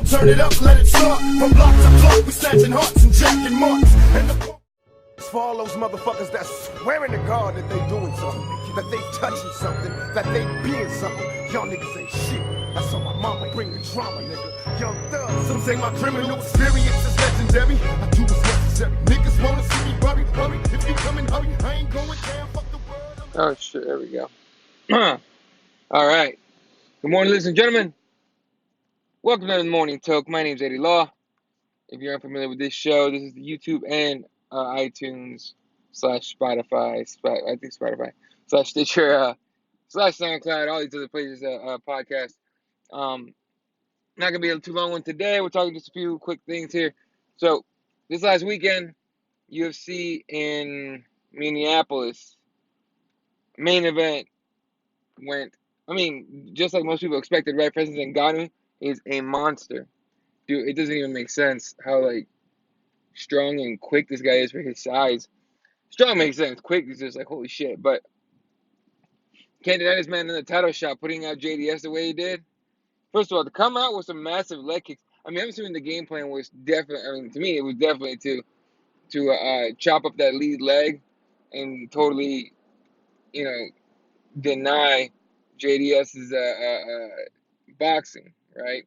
turn it up, let it start. From block to block, we snatching hearts and jacking marks. And the for all those motherfuckers that swearing to God that they doing something, that they touching something, that they being something. Y'all niggas ain't shit. That's on my mama, bring the drama, nigga. Young thug. Some say my criminal experience is legendary. I do what's necessary. Niggas wanna see me worry, worry. If you come in hurry, I ain't going down. Fuck the world. Oh shit, there we go. All right. Good morning, ladies and gentlemen. Welcome to the Morning Toke. My name's Eddie Law. If you're unfamiliar with this show, this is the YouTube and iTunes / Spotify, I think Spotify / Stitcher / SoundCloud, all these other places podcast. Not gonna be a too long one today. We're talking just a few quick things here. So this last weekend, UFC in Minneapolis, main event went. I mean, just like most people expected, right? President Ngannou is a monster. Dude, it doesn't even make sense how like strong and quick this guy is for his size. Strong makes sense. Quick is just like holy shit. But can't deny this man in the title shot, putting out JDS the way he did. First of all, to come out with some massive leg kicks. I mean, I'm assuming the game plan was definitely. I mean, to me, it was definitely to chop up that lead leg and totally, deny JDS's boxing, right?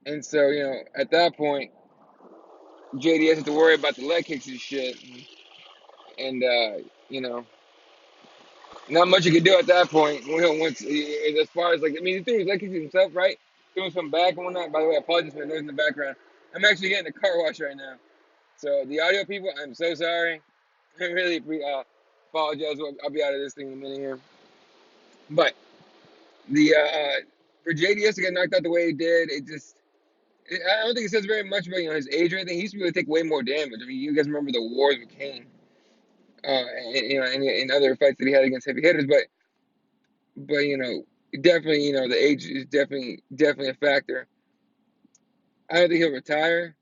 And so, at that point, JDS had to worry about the leg kicks and shit, and not much you could do at that point. Once, as far as he threw his leg kicks himself, right? Threw some back and whatnot. By the way, I apologize for the noise in the background. I'm actually getting a car wash right now, so the audio people, I'm so sorry. I really apologize. I'll be out of this thing in a minute here, but the for JDS to get knocked out the way he did, I don't think it says very much about his age or anything. He used to really take way more damage. I mean, you guys remember the wars with Kane, and other fights that he had against heavy hitters, but definitely, the age is definitely a factor. I don't think he'll retire.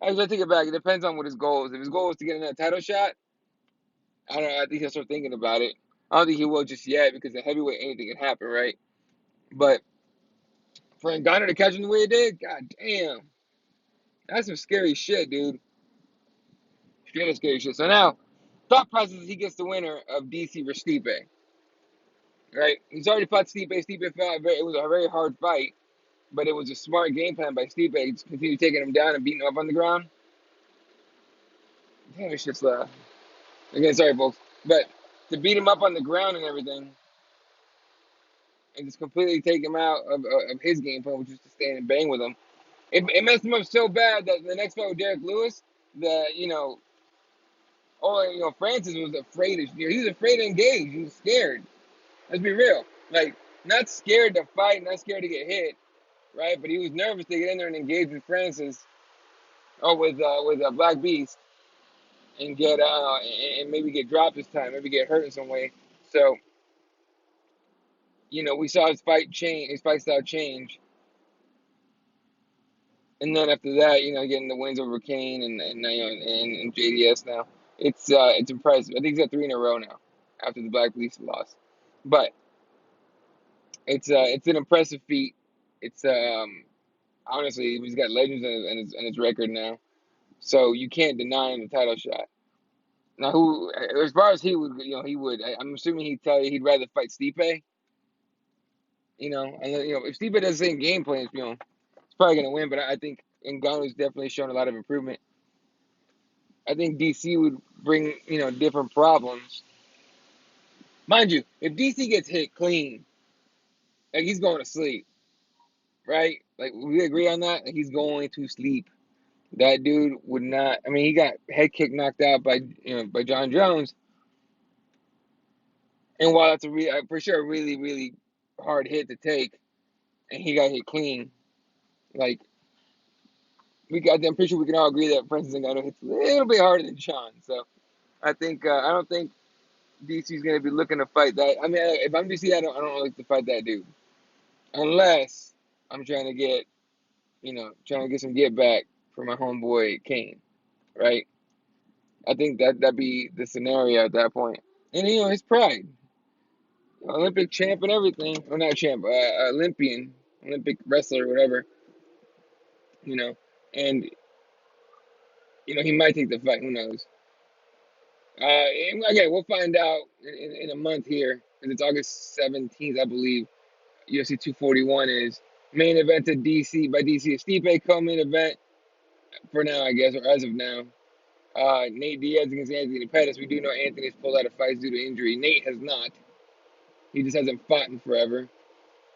I take it back. It depends on what his goal is. If his goal is to get in that title shot, I don't know. I think he'll start thinking about it. I don't think he will just yet because at heavyweight anything can happen, right? But for Ngannou to catch him the way he did, god damn, that's some scary shit, dude. Straight up scary shit. So now, thought process is he gets the winner of DC versus Stipe, right? He's already fought Stipe. Stipe fought. It was a very hard fight, but it was a smart game plan by Stipe to continue taking him down and beating him up on the ground. Damn, it's just again, sorry, folks, but to beat him up on the ground and everything, and just completely take him out of his game plan, which was to stand and bang with him. It messed him up so bad that the next fight with Derek Lewis, Francis was afraid he was afraid to engage. He was scared. Let's be real. Like, not scared to fight, not scared to get hit, right? But he was nervous to get in there and engage with Francis, or with Black Beast, and get and maybe get dropped this time, maybe get hurt in some way. So, we saw his fight style change. And then after that, getting the wins over Kane and JDS now, it's impressive. I think he's got 3 in a row now after the Black Beast loss. But it's an impressive feat. It's honestly, he's got legends in his record now, so you can't deny him the title shot. Now, as far as he would, he would. I'm assuming he'd tell you he'd rather fight Stipe. And if Stipe does the same game plan, he's probably gonna win. But I think Ngannou's definitely shown a lot of improvement. I think DC would bring different problems. Mind you, if DC gets hit clean, like he's going to sleep, right? Like we agree on that. Like, he's going to sleep. That dude would not. I mean, he got head kick knocked out by John Jones, and while that's for sure a really really hard hit to take, and he got hit clean, like I'm pretty sure we can all agree that Francis Ngannou hits a little bit harder than John. So I don't think DC's gonna be looking to fight that. I mean, if I'm DC, I don't like to fight that dude, unless I'm trying to get some get back for my homeboy Kane, right? I think that'd be the scenario at that point. And his pride, Olympic champ and everything. Well, not champ, Olympian. Olympic wrestler or whatever, and he might take the fight. Who knows? Again, we'll find out in a month here, because it's August 17th, I believe. UFC 241 is main event at DC by DC. Stipe co-main event for now, I guess, or as of now. Nate Diaz against Anthony Pettis. We do know Anthony's pulled out of fights due to injury. Nate has not. He just hasn't fought in forever.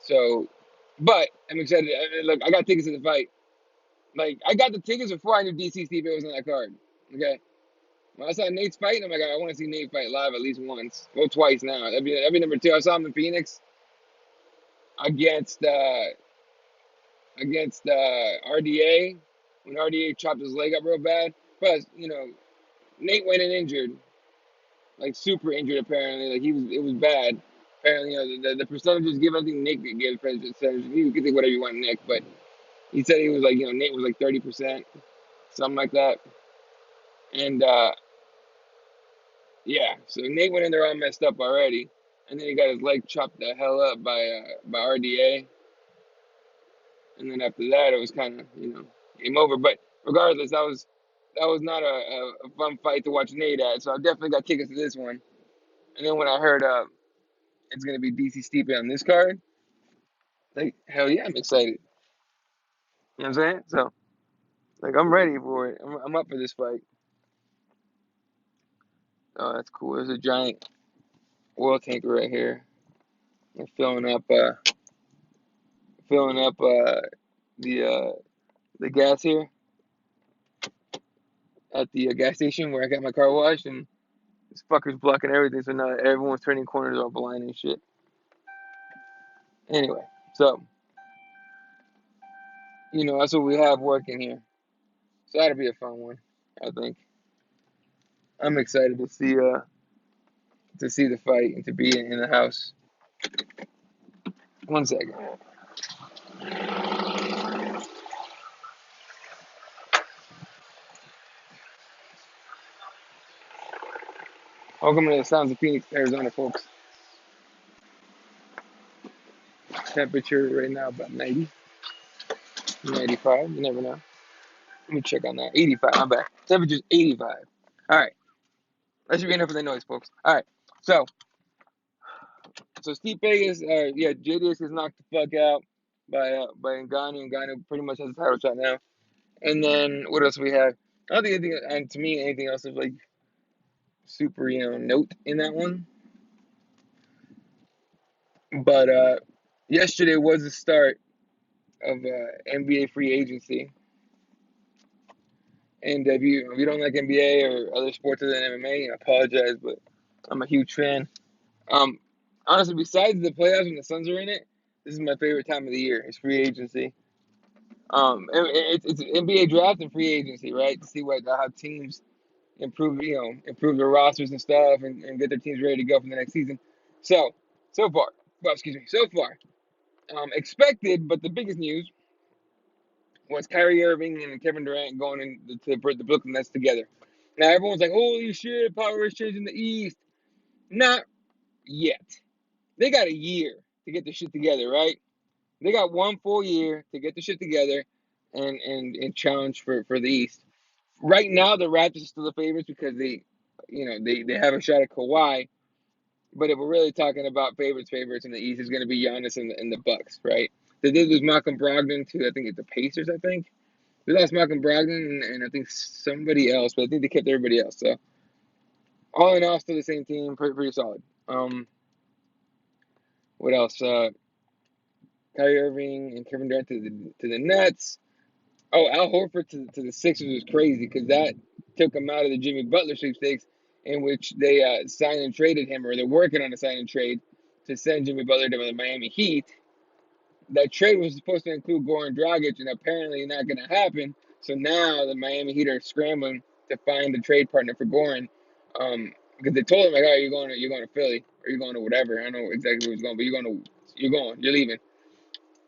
So, but I'm excited. Look, I got tickets to the fight. Like, I got the tickets before I knew DC Stipe was on that card. Okay. When I saw Nate's fight, I'm like, I want to see Nate fight live at least once. Well, twice now. That'd be number two. I saw him in Phoenix against RDA when RDA chopped his leg up real bad. But Nate went in injured, like super injured apparently. Like it was bad. Apparently, the percentages given. I think Nick could give percentage. You can think whatever you want, Nick, but he said he was like, Nate was like 30%, something like that. And yeah, so Nate went in there all messed up already, and then he got his leg chopped the hell up by RDA. And then after that, it was kind of game over. But regardless, that was not a fun fight to watch Nate at. So I definitely got tickets to this one. And then when I heard it's gonna be DC Stipe on this card, like hell yeah, I'm excited. You know what I'm saying? So like I'm ready for it. I'm up for this fight. Oh, that's cool. There's a giant oil tanker right here. I'm filling up the gas here at the gas station where I got my car washed, and this fucker's blocking everything, so now everyone's turning corners all blind and shit. Anyway, so that's what we have working here. So that'll be a fun one, I think. I'm excited to see the fight and to be in the house. One second. Welcome to the sounds of Phoenix, Arizona, folks. Temperature right now about 90, 95. You never know. Let me check on that. 85. I'm back. Temperature's 85. All right. That should be enough for the noise, folks. All right. So Stipe JDS gets knocked the fuck out by Ngannou. Ngannou pretty much has a title shot now. And then what else we have? I don't think anything, and to me, anything else is like super, note in that one. But yesterday was the start of NBA free agency. And if you don't like NBA or other sports other than MMA, I apologize, but I'm a huge fan. Honestly, besides the playoffs when the Suns are in it, this is my favorite time of the year. It's free agency. It's NBA draft and free agency, right? To see how teams improve their rosters and stuff, and get their teams ready to go for the next season. So far, expected, but the biggest news was Kyrie Irving and Kevin Durant going into the Brooklyn Nets together. Now everyone's like, "Holy shit, power is changing the East." Not yet. They got a year to get the shit together, right? They got one full year to get the shit together and challenge for the East. Right now, the Raptors are still the favorites because they have a shot at Kawhi. But if we're really talking about favorites in the East, it's going to be Giannis and the Bucks, right? They did lose Malcolm Brogdon to, I think it's the Pacers, I think. They lost Malcolm Brogdon and I think somebody else, but I think they kept everybody else. So all in all, still the same team, pretty solid. What else? Kyrie Irving and Kevin Durant to the Nets. Oh, Al Horford to the Sixers was crazy because that took him out of the Jimmy Butler sweepstakes, in which they signed and traded him, or they're working on a sign and trade to send Jimmy Butler to the Miami Heat. That trade was supposed to include Goran Dragic, and apparently not going to happen. So now the Miami Heat are scrambling to find a trade partner for Goran, because they told him like, "Oh, you're going to Philly, or you're going to whatever." I don't know exactly where he's going, but you're leaving.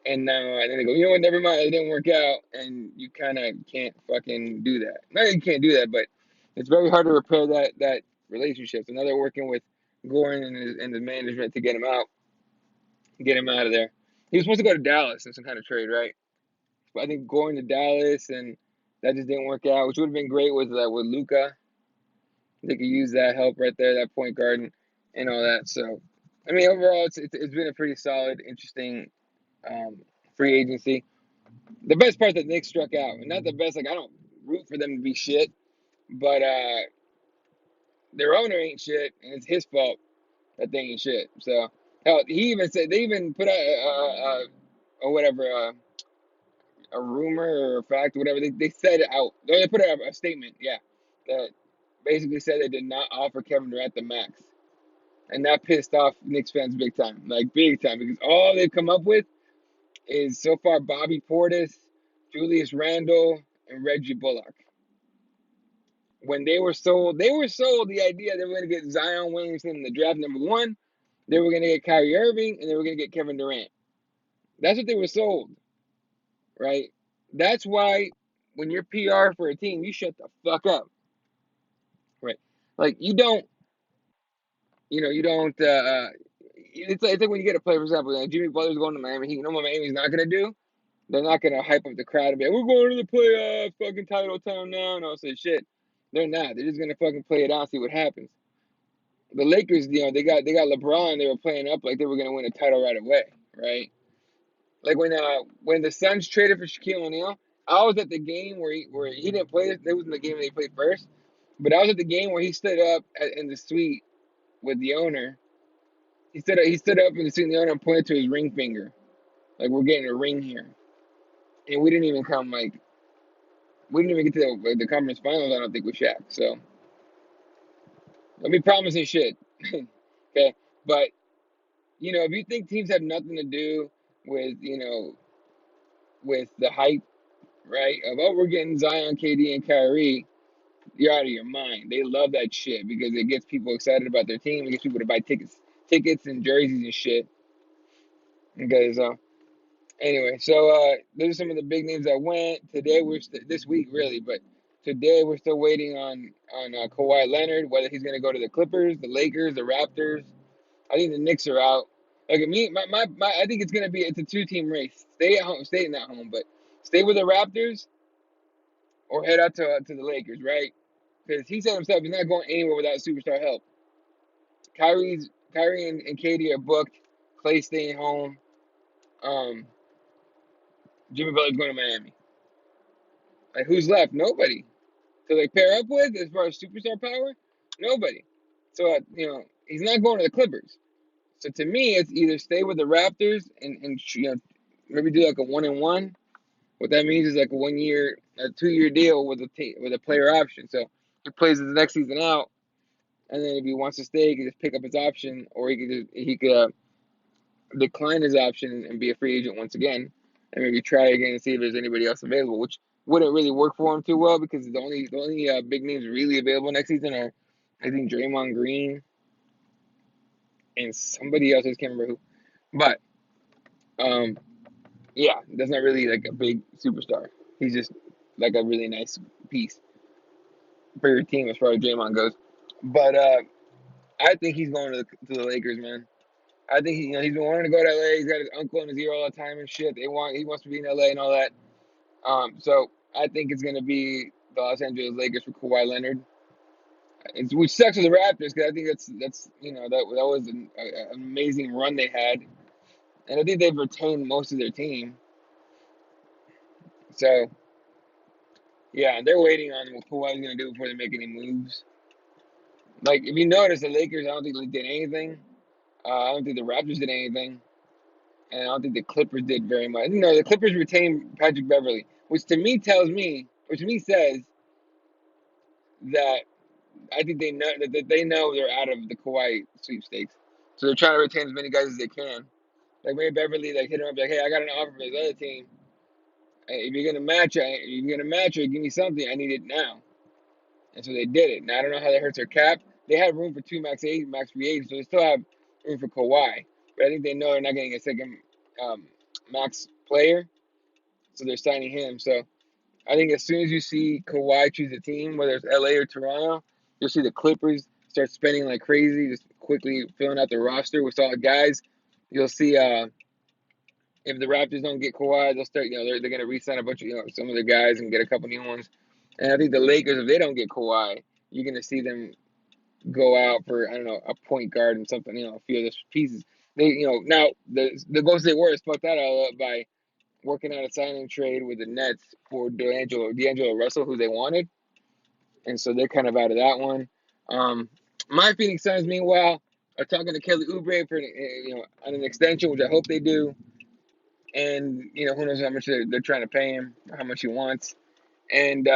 And then they go, you know what? Never mind. It didn't work out, and you kind of can't fucking do that. Not that you can't do that, but it's very hard to repair that relationship. So now they're working with Goran and the management to get him out of there. he was supposed to go to Dallas in some kind of trade, right? But I think going to Dallas and that just didn't work out, which would have been great with Luka. They could use that help right there, that point guard and all that. So, I mean, overall, it's been a pretty solid, interesting um, free agency. The best part that Knicks struck out, and not the best. Like I don't root for them to be shit, but their owner ain't shit, and it's his fault that they ain't shit. So, hell, he even said they even put out or whatever. A rumor or a fact, whatever. They said it out. They put out a statement, yeah, that basically said they did not offer Kevin Durant the max, and that pissed off Knicks fans big time, like big time, because all they've come up with is so far Bobby Portis, Julius Randle, and Reggie Bullock. When they were sold the idea they were going to get Zion Williamson in the draft number one, they were going to get Kyrie Irving, and they were going to get Kevin Durant. That's what they were sold, right? That's why when you're PR for a team, you shut the fuck up, right? Like you don't. It's like when you get a player, for example, like Jimmy Butler's going to Miami. You know what Miami's not gonna do? They're not gonna hype up the crowd and be like, "We're going to the playoffs, fucking title town now," and all that shit. They're not. They're just gonna fucking play it out, and see what happens. The Lakers, they got LeBron. They were playing up like they were gonna win a title right away, right? Like when the Suns traded for Shaquille O'Neal, I was at the game where he didn't play. It wasn't the game that he played first, but I was at the game where he stood up in the suite with the owner. He stood up in the suite with the owner and pointed to his ring finger, like we're getting a ring here, and we didn't even get to the conference finals. I don't think with Shaq. So let me promising shit, okay? But if you think teams have nothing to do with with the hype, right? Of we're getting Zion, KD, and Kyrie, you're out of your mind. They love that shit because it gets people excited about their team. It gets people to buy tickets and jerseys and shit. Okay, so anyway, so those are some of the big names that went today. This week really, but today we're still waiting on Kawhi Leonard, whether he's going to go to the Clippers, the Lakers, the Raptors. I think the Knicks are out. Like me, I think it's a two-team race. Stay at home, stay not home, but stay with the Raptors or head out to the Lakers, right? Because he said himself he's not going anywhere without superstar help. Kyrie and KD are booked. Clay staying home. Um, Jimmy Butler's going to Miami. Like who's left? Nobody to like pair up with as far as superstar power. Nobody. So he's not going to the Clippers. So to me, it's either stay with the Raptors and maybe do like a 1-1. What that means is like a 2-year deal with a player option. So he plays the next season out, and then if he wants to stay, he can just pick up his option, or he could decline his option and be a free agent once again, and maybe try again and see if there's anybody else available, which wouldn't really work for him too well because the only big names really available next season are I think Draymond Green and somebody else. I just can't remember who, but um, yeah, that's not really like a big superstar. He's just like a really nice piece for your team as far as Draymond goes. But I think he's going to the Lakers, man. I think he's been wanting to go to LA. He's got his uncle in his ear all the time and shit. He wants to be in LA and all that. So I think it's gonna be the Los Angeles Lakers for Kawhi Leonard. Which sucks for the Raptors because I think that was an amazing run they had, and I think they've retained most of their team. So yeah, they're waiting on what Kawhi's gonna do before they make any moves. Like if you notice, the Lakers, I don't think they did anything. I don't think the Raptors did anything, and I don't think the Clippers did very much. The Clippers retained Patrick Beverly, which to me says that I think they know they're out of the Kawhi sweepstakes, so they're trying to retain as many guys as they can. Like maybe Beverly hit him up like, hey, I got an offer from this other team. Hey, if you're gonna match it, give me something. I need it now. And so they did it. Now I don't know how that hurts their cap. They have room for two max free agents, so they still have room for Kawhi. But I think they know they're not getting a second max player, so they're signing him. So I think as soon as you see Kawhi choose a team, whether it's LA or Toronto, you'll see the Clippers start spending like crazy, just quickly filling out the roster with solid guys. You'll see if the Raptors don't get Kawhi, they'll start. They're going to re-sign a bunch of some of the guys and get a couple new ones. And I think the Lakers, if they don't get Kawhi, you're going to see them go out for, I don't know, a point guard and something, a few of those pieces. Now the Golden State Warriors fucked that all up by working out a signing trade with the Nets for D'Angelo Russell, who they wanted, and so they're kind of out of that one. My Phoenix Suns, meanwhile, are talking to Kelly Oubre for on an extension, which I hope they do. And who knows how much they're trying to pay him, or how much he wants. And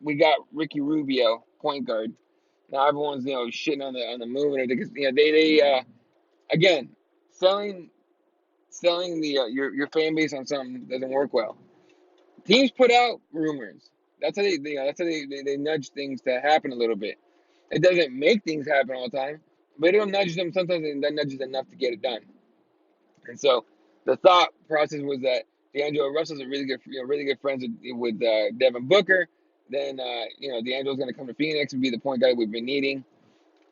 we got Ricky Rubio, point guard. Now everyone's shitting on the move and everything, because they again, selling the your fan base on something doesn't work well. Teams put out rumors. That's how they nudge things to happen a little bit. It doesn't make things happen all the time, but it'll nudge them sometimes, and that nudges enough to get it done. And so the thought process was that D'Angelo Russell's a really good friends with Devin Booker. Then D'Angelo's going to come to Phoenix and be the point guard we've been needing,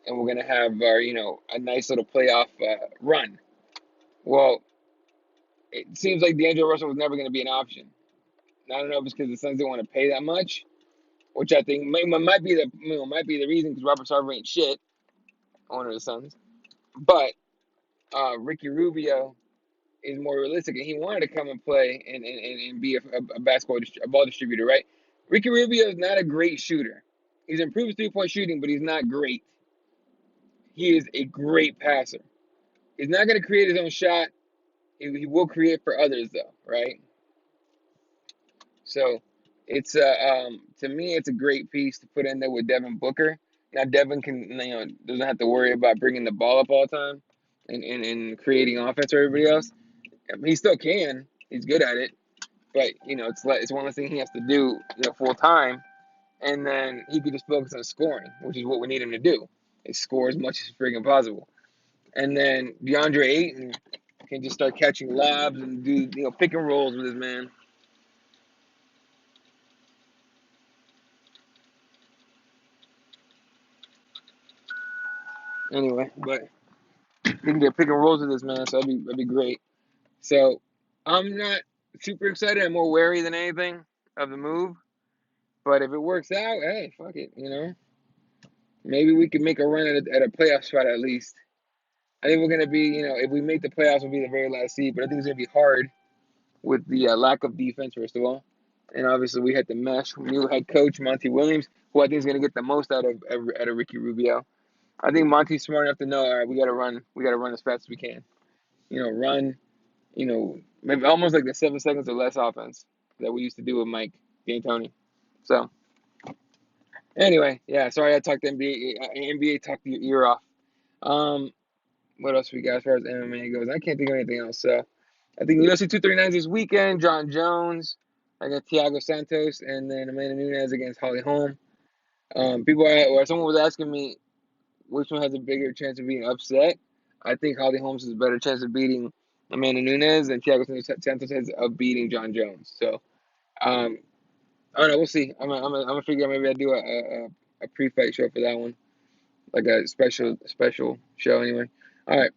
and we're going to have our a nice little playoff run. Well, it seems like D'Angelo Russell was never going to be an option. I don't know if it's because the Suns didn't want to pay that much, which I think might be the reason, because Robert Sarver ain't shit, owner of the Suns. But Ricky Rubio is more realistic, and he wanted to come and play and be a ball distributor, right? Ricky Rubio is not a great shooter. He's improved 3-point shooting, but he's not great. He is a great passer. He's not going to create his own shot. He will create for others, though, right? So it's to me, it's a great piece to put in there with Devin Booker. Now Devin can doesn't have to worry about bringing the ball up all the time and creating offense for everybody else. He still can. He's good at it, but it's one of the things he has to do full time, and then he could just focus on scoring, which is what we need him to do, is score as much as freaking possible. And then DeAndre Ayton can just start catching lobs and do pick and rolls with his man. Anyway, but he can get pick and rolls with this man, so that'd be great. So I'm not super excited. I'm more wary than anything of the move. But if it works out, hey, fuck it, Maybe we can make a run at a playoff spot at least. I think we're gonna be, if we make the playoffs, we'll be the very last seed. But I think it's gonna be hard with the lack of defense, first of all, and obviously we had to mesh new head coach Monty Williams, who I think is gonna get the most out of Ricky Rubio. I think Monty's smart enough to know, all right, we gotta run as fast as we can. Run, maybe almost like the 7 seconds or less offense that we used to do with Mike D'Antoni. So, anyway, yeah, sorry I talked NBA talked your ear off. What else we got as far as MMA goes? I can't think of anything else. So, I think UFC 239 this weekend. John Jones against Thiago Santos, and then Amanda Nunes against Holly Holm. Someone was asking me which one has a bigger chance of being upset. I think Holly Holmes has a better chance of beating Amanda Nunes than Thiago Santos has of beating John Jones. So, I don't know. We'll see. I'm gonna figure out, maybe I do a pre-fight show for that one, like a special show. Anyway, all right,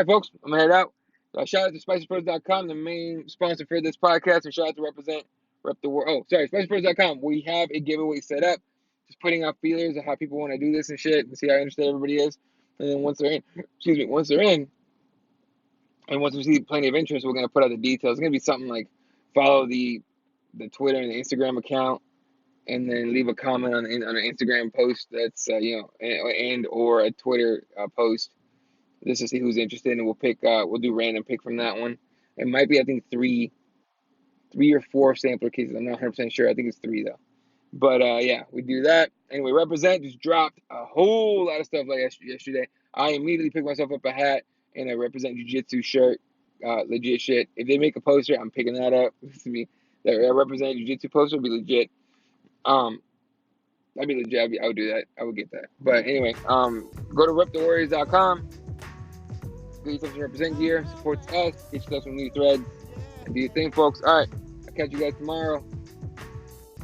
folks. I'm gonna head out. Shout out to SpicyPros.com, the main sponsor for this podcast, and shout out to Rep the World. Oh, sorry, SpicyPros.com. We have a giveaway set up. Just putting out feelers of how people want to do this and shit, and see how interested everybody is. And then once they're in, and once we see plenty of interest, we're gonna put out the details. It's gonna be something like follow the Twitter and the Instagram account, and then leave a comment on an Instagram post that's and or a Twitter post, just to see who's interested, and we'll do random pick from that one. It might be, I think, three or four sampler cases. I'm not 100% sure. I think it's 3 though. But yeah, we do that. Anyway, Represent just dropped a whole lot of stuff like yesterday. I immediately picked myself up a hat and a Represent Jiu-Jitsu shirt. Legit shit. If they make a poster, I'm picking that up. That Represent Jiu-Jitsu poster would be legit. That'd be legit. I would do that. I would get that. But anyway, go to repthewarriors.com. Get yourself some Represent gear. Supports us. Get yourself some new threads. And do your thing, folks. All right. I'll catch you guys tomorrow.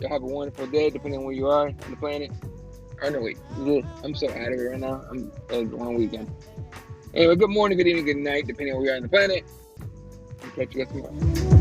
Y'all have a wonderful day, depending on where you are on the planet. Or no, wait. I'm so out of it right now. I'm on weekend. Anyway, good morning, good evening, good night, depending on where you are on the planet. Catch you guys tomorrow.